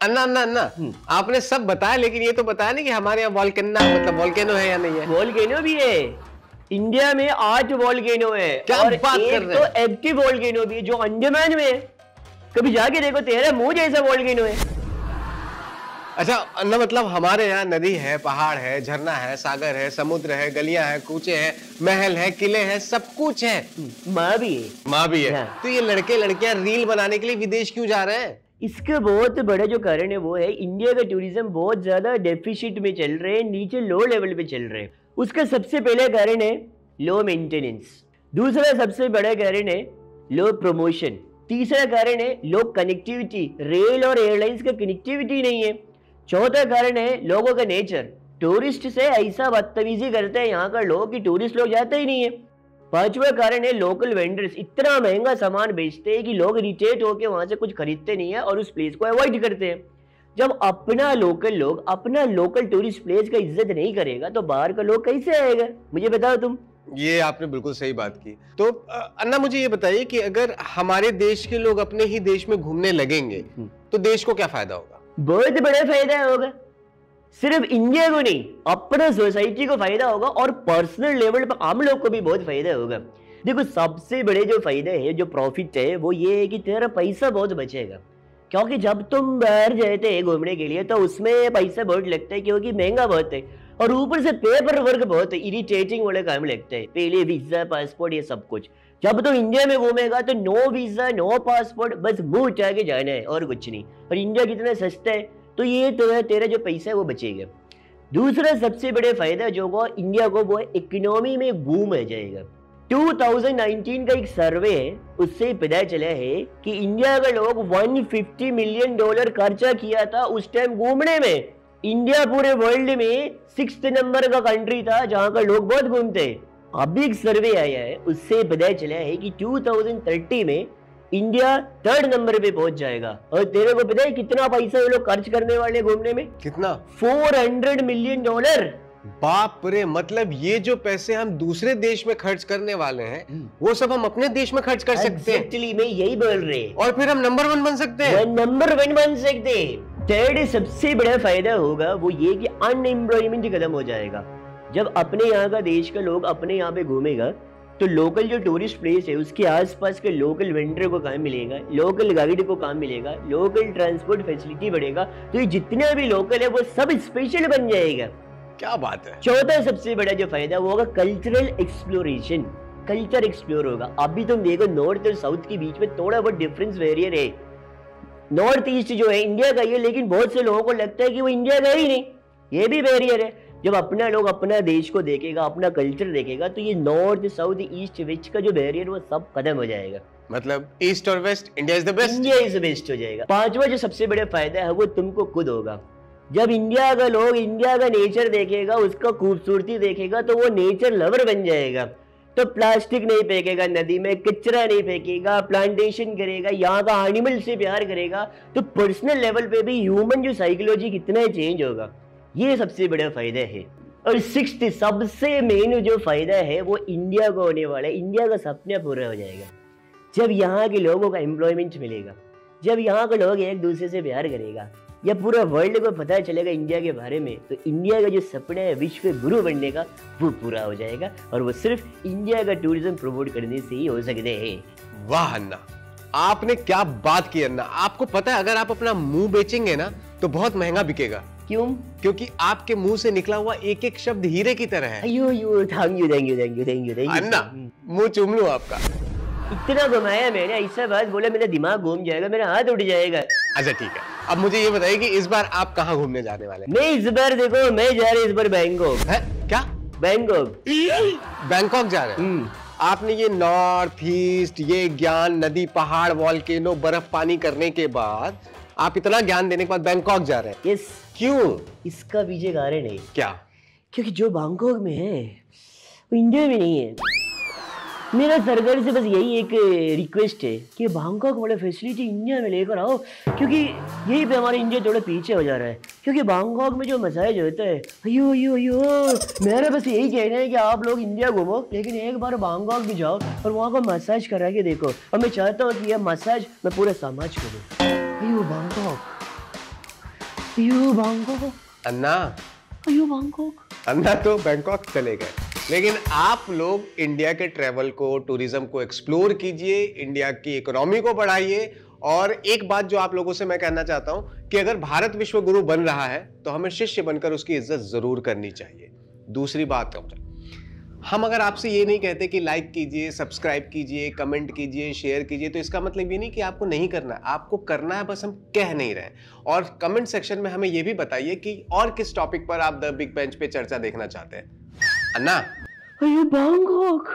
अन्ना अन्ना अन्ना आपने सब बताया, लेकिन ये तो बताया नहीं कि हमारे यहाँ वॉल्केनो है या नहीं है। वॉल्केनो भी है, इंडिया में 8 वॉल्केनो है। क्या और बात कर रहे हैं? तो एक्टिव वॉल्केनो भी है जो अंडमान में है। कभी जाके देखो, तेरा मुंह जैसा वॉल्केनो है। अच्छा अन्ना, मतलब हमारे यहाँ नदी है, पहाड़ है, झरना है, सागर है, समुद्र है, गलियां हैं, कूचे हैं, महल है, किले हैं, सब कुछ है। माँ भी है। माँ भी है। हाँ। तो ये लड़के लड़कियां रील बनाने के लिए विदेश क्यों जा रहे हैं? इसका बहुत बड़ा जो कारण है वो है इंडिया का टूरिज्म बहुत ज्यादा डेफिसिट में चल रहे हैं, नीचे लो लेवल पे चल रहे हैं। उसका सबसे पहला कारण है लो मेंटेनेंस, दूसरा सबसे बड़ा कारण है लो प्रमोशन, तीसरा कारण है लो कनेक्टिविटी, रेल और एयरलाइंस का कनेक्टिविटी नहीं है, चौथा कारण है लोगों का नेचर, टूरिस्ट से ऐसा बदतमीजी करते हैं यहाँ का लोग कि टूरिस्ट लोग जाते ही नहीं है, पांचवा कारण है लोकल वेंडर्स इतना महंगा सामान बेचते हैं कि लोग इरिटेट होकर वहां से कुछ खरीदते नहीं है और उस प्लेस को अवॉइड करते हैं। जब अपना लोकल लोग अपना लोकल टूरिस्ट प्लेस का इज्जत नहीं करेगा तो बाहर का लोग कैसे आएगा, मुझे बताओ तुम। ये आपने बिल्कुल सही बात की। तो अन्ना मुझे ये बताइए कि अगर हमारे देश के लोग अपने ही देश में घूमने लगेंगे तो देश को क्या फायदा होगा? बहुत बड़ा फायदा होगा, सिर्फ इंडिया को नहीं अपना सोसाइटी को फायदा होगा और पर्सनल लेवल पर आम लोग को भी बहुत फायदा होगा। देखो सबसे बड़े जो फायदे है, जो प्रॉफिट है वो ये है कि तेरा पैसा बहुत बचेगा, क्योंकि जब तुम बाहर जाते हैं घूमने के लिए तो उसमें पैसा बहुत लगता है क्योंकि महंगा बहुत है और ऊपर से पेपर वर्क बहुत है, इरिटेटिंग वाले काम लगता है, पहले वीजा पासपोर्ट ये सब कुछ। जब तुम इंडिया में घूमेगा तो नो वीजा नो पासपोर्ट, बस मुंह उठा के जाना है और कुछ नहीं। और इंडिया कितना सस्ता है तो ये तेरा जो पैसा है वो बचेगा। दूसरा सबसे बड़े फायदा जो होगा इंडिया को वो इकोनॉमी में बूम आ जाएगा। 2019 का एक सर्वे है, उससे पता चला है कि इंडिया का लोग $150 मिलियन खर्चा किया था उस टाइम घूमने में। इंडिया पूरे वर्ल्ड में 6th नंबर का कंट्री था जहां का लोग बहुत घूमते हैं। अभी एक सर्वे आया है, उससे पता चला है कि 2030 में इंडिया 3rd नंबर पे पहुंच जाएगा। और तेरे को पता है कितना पैसा ये लोग खर्च करने वाले घूमने में? कितना? $400 मिलियन। बाप रे, मतलब ये जो पैसे हम दूसरे देश में खर्च करने वाले हैं वो सब हम अपने देश में खर्च कर सकते हैं। एक्चुअली में यही बोल रहे हैं। और फिर हम नंबर 1 बन सकते हैं। नंबर 1 बन सकते हैं। थर्ड सबसे बड़ा फायदा होगा वो ये कि अनएम्प्लॉयमेंट खत्म हो जाएगा। जब अपने यहाँ का देश का लोग अपने यहाँ पे घूमेगा तो लोकल जो टूरिस्ट प्लेस है उसके आसपास के लोकल वेंडर को काम मिलेगा, लोकल गाइड को काम मिलेगा, लोकल ट्रांसपोर्ट फैसिलिटी बढ़ेगा, तो ये जितना भी लोकल है वो सब स्पेशल बन जाएगा। क्या बात है। चौथा सबसे बड़ा जो फायदा वो होगा कल्चरल एक्सप्लोरेशन, कल्चर एक्सप्लोर होगा। अभी तुम देखो नॉर्थ और साउथ के बीच में थोड़ा बहुत डिफरेंस वेरियर है। नॉर्थ ईस्ट जो है इंडिया का ही है, लेकिन बहुत से लोगों को लगता है कि वो इंडिया का ही नहीं, ये भी बैरियर है। जब अपना लोग अपना देश को देखेगा, अपना कल्चर देखेगा, तो ये नॉर्थ साउथ ईस्ट वेस्ट का जो बैरियर वो सब खत्म हो जाएगा। मतलब ईस्ट और west, India is the best. India is the best हो जाएगा। पांचवा जो सबसे बड़ा फायदा है वो तुमको खुद होगा। जब इंडिया का लोग इंडिया का नेचर देखेगा, उसका खूबसूरती देखेगा, तो वो नेचर लवर बन जाएगा। तो प्लास्टिक नहीं फेंकेगा नदी में, कचरा नहीं फेंकेगा, प्लांटेशन करेगा, यहाँ का एनिमल से प्यार करेगा। तो पर्सनल लेवल पे भी ह्यूमन जो साइकोलॉजी कितना चेंज होगा, ये सबसे बड़ा फायदा है। और 6th सबसे मेन जो फायदा है वो इंडिया को होने वाला है। इंडिया का सपना पूरा हो जाएगा जब यहाँ के लोगों का एम्प्लॉयमेंट मिलेगा, जब यहाँ के लोग एक दूसरे से प्यार करेगा, या पूरा वर्ल्ड को पता चलेगा इंडिया के बारे में, तो इंडिया का जो सपना है विश्व गुरु बनने का वो पूरा हो जाएगा। और वो सिर्फ इंडिया का टूरिज्म प्रमोट करने से ही हो सकते हैं। वाह अन्ना, आपने क्या बात की अन्ना। आपको पता है अगर आप अपना मुंह बेचेंगे ना तो बहुत महंगा बिकेगा। क्यों? क्योंकि आपके मुंह से निकला हुआ एक एक शब्द हीरे की तरह है। अयो थैंक यू अन्ना, मुंह चूम लूं आपका। इतना घुमाया मैंने, ऐसा बात बोला मेरा दिमाग घूम जाएगा, मेरा हाथ उठ जाएगा। अच्छा ठीक है, अब मुझे ये बताइए कि इस बार आप कहाँ घूमने जाने वाले हैं? मैं इस बार देखो मैं जा रहा हूँ इस बार बैंकॉक। है क्या? बैंकॉक। बैंकॉक जा रहे हैं? आपने ये नॉर्थ ईस्ट, ये ज्ञान, नदी पहाड़ वॉल्केनो बर्फ पानी करने के बाद, आप इतना ज्ञान देने के बाद बैंकॉक जा रहे हैं? यस। क्यों? इसका पीछे कारण है। क्या? क्योंकि जो बैंकॉक में है वो इंडिया में नहीं है। मेरा सरकार से बस यही एक रिक्वेस्ट है कि बैंकॉक वाला फैसिलिटी इंडिया में लेकर आओ, क्योंकि यही पे हमारा इंडिया थोड़ा पीछे हो जा रहा है। क्योंकि बैंकॉक में जो मसाज होता है, अयो अयो अयो, मेरा बस यही कहना है कि आप लोग इंडिया घूमो लेकिन एक बार बैंकॉक भी जाओ और वहाँ का मसाज करा के देखो। और मैं चाहता हूँ कि यह मसाज मैं पूरे समाज को दूँ। अयो बैंकॉक, यू बैंकॉक, अन्ना यू बैंकॉक। अन्ना तो बैंकॉक चले गए, लेकिन आप लोग इंडिया के ट्रैवल को, टूरिज्म को एक्सप्लोर कीजिए, इंडिया की इकोनॉमी को बढ़ाइए। और एक बात जो आप लोगों से मैं कहना चाहता हूं कि अगर भारत विश्व गुरु बन रहा है तो हमें शिष्य बनकर उसकी इज्जत जरूर करनी चाहिए। दूसरी बात, हम अगर आपसे ये नहीं कहते कि लाइक कीजिए, सब्सक्राइब कीजिए, कमेंट कीजिए, शेयर कीजिए, तो इसका मतलब ये नहीं कि आपको नहीं करना है, आपको करना है, बस हम कह नहीं रहे। और कमेंट सेक्शन में हमें ये भी बताइए कि और किस टॉपिक पर आप द बिग बेंच पे चर्चा देखना चाहते हैं। अन्ना, यू बैंकॉक।